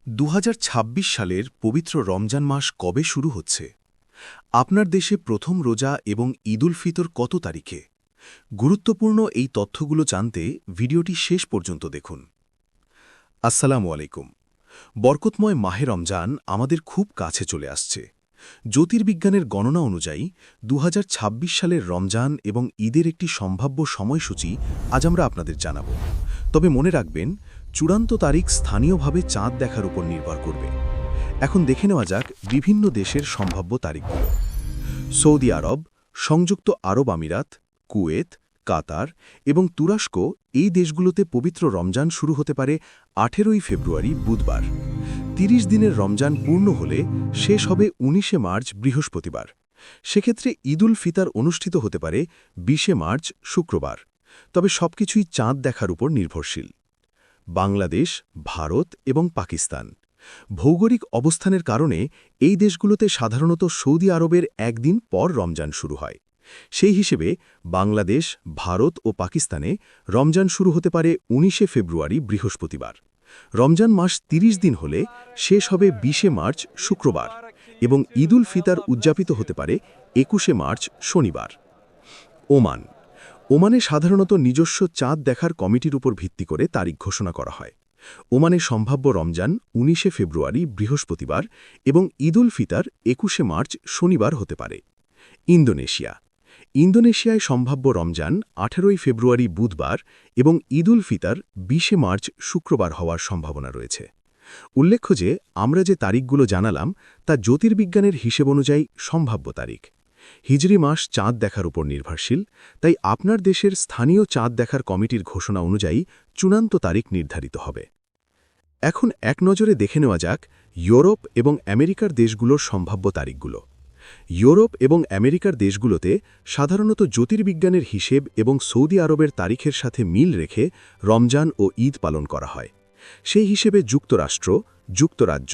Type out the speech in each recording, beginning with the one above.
2026 সালের পবিত্র রমজান মাস কবে শুরু হচ্ছে? আপনার দেশে প্রথম রোজা এবং ঈদ উল ফিতর কত তারিখে? গুরুত্বপূর্ণ এই তথ্যগুলো জানতে ভিডিওটি শেষ পর্যন্ত দেখুন। আসসালামু আলাইকুম। বরকতময় মাহে রমজান আমাদের খুব কাছে চলে আসছে। জ্যোতির্বিজ্ঞানের গণনা অনুযায়ী 2026 সালের রমজান এবং ঈদের একটি সম্ভাব্য সময়সূচি আজ আমরা আপনাদের জানাব। তবে মনে রাখবেন, চূড়ান্ত তারিখ স্থানীয়ভাবে চাঁদ দেখার উপর নির্ভর করবে। এখন দেখে নেওয়া যাক বিভিন্ন দেশের সম্ভাব্য তারিখগুলো। সৌদি আরব, সংযুক্ত আরব আমিরাত, কুয়েত, কাতার এবং তুরস্ক এই দেশগুলোতে পবিত্র রমজান শুরু হতে পারে 18 ফেব্রুয়ারি বুধবার। 30 দিনের রমজান পূর্ণ হলে শেষ হবে 19 মার্চ বৃহস্পতিবার। সেক্ষেত্রে ঈদ উল ফিতর অনুষ্ঠিত হতে পারে 20 মার্চ শুক্রবার। তবে সবকিছুই চাঁদ দেখার উপর নির্ভরশীল। বাংলাদেশ, ভারত এবং পাকিস্তান ভৌগোলিক অবস্থানের কারণে এই দেশগুলোতে সাধারণত সৌদি আরবের একদিন পর রমজান শুরু হয়। সেই হিসেবে বাংলাদেশ, ভারত ও পাকিস্তানে রমজান শুরু হতে পারে 19 ফেব্রুয়ারি বৃহস্পতিবার। রমজান মাস 30 দিন হলে শেষ হবে 20 মার্চ শুক্রবার এবং ঈদ উল ফিতর উদযাপিত হতে পারে 21 মার্চ শনিবার। ওমানে সাধারণত নিজস্ব চাঁদ দেখার কমিটির উপর ভিত্তি করে তারিখ ঘোষণা করা হয়। ওমানে সম্ভাব্য রমজান 19 ফেব্রুয়ারি বৃহস্পতিবার এবং ঈদ উল ফিতর 21 মার্চ শনিবার হতে পারে। ইন্দোনেশিয়ায় সম্ভাব্য রমজান 18 ফেব্রুয়ারি বুধবার এবং ঈদ উল ফিতর 20 মার্চ শুক্রবার হওয়ার সম্ভাবনা রয়েছে। উল্লেখ্য যে আমরা যে তারিখগুলো জানালাম তা জ্যোতির্বিজ্ঞানের হিসেব অনুযায়ী সম্ভাব্য তারিখ। হিজরি মাস চাঁদ দেখার উপর নির্ভরশীল, তাই আপনার দেশের স্থানীয় চাঁদ দেখার কমিটির ঘোষণা অনুযায়ী চূড়ান্ত তারিখ নির্ধারিত হবে। এখন এক নজরে দেখে নেওয়া যাক ইউরোপ এবং আমেরিকার দেশগুলোর সম্ভাব্য তারিখগুলো। ইউরোপ এবং আমেরিকার দেশগুলোতে সাধারণত জ্যোতির্বিজ্ঞানের হিসেব এবং সৌদি আরবের তারিখের সাথে মিল রেখে রমজান ও ঈদ পালন করা হয়। সেই হিসেবে যুক্তরাষ্ট্র, যুক্তরাজ্য,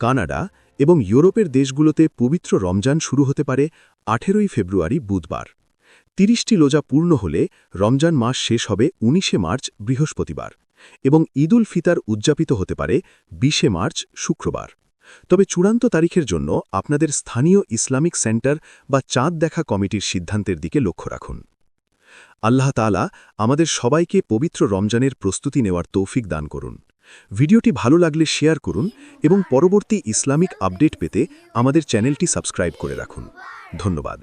কানাডা এবং ইউরোপের দেশগুলোতে পবিত্র রমজান শুরু হতে পারে 18 ফেব্রুয়ারি বুধবার। 30টি রোজা পূর্ণ হলে রমজান মাস শেষ হবে 19 মার্চ বৃহস্পতিবার এবং ঈদ উল ফিতর উদযাপিত হতে পারে 20 মার্চ শুক্রবার। তবে চূড়ান্ত তারিখের জন্য আপনাদের স্থানীয় ইসলামিক সেন্টার বা চাঁদ দেখা কমিটির সিদ্ধান্তের দিকে লক্ষ্য রাখুন। আল্লাহ তাআলা আমাদের সবাইকে পবিত্র রমজানের প্রস্তুতি নেওয়ার তৌফিক দান করুন। ভিডিওটি ভালো লাগলে শেয়ার করুন এবং পরবর্তী ইসলামিক আপডেট পেতে আমাদের চ্যানেলটি সাবস্ক্রাইব করে রাখুন। ধন্যবাদ।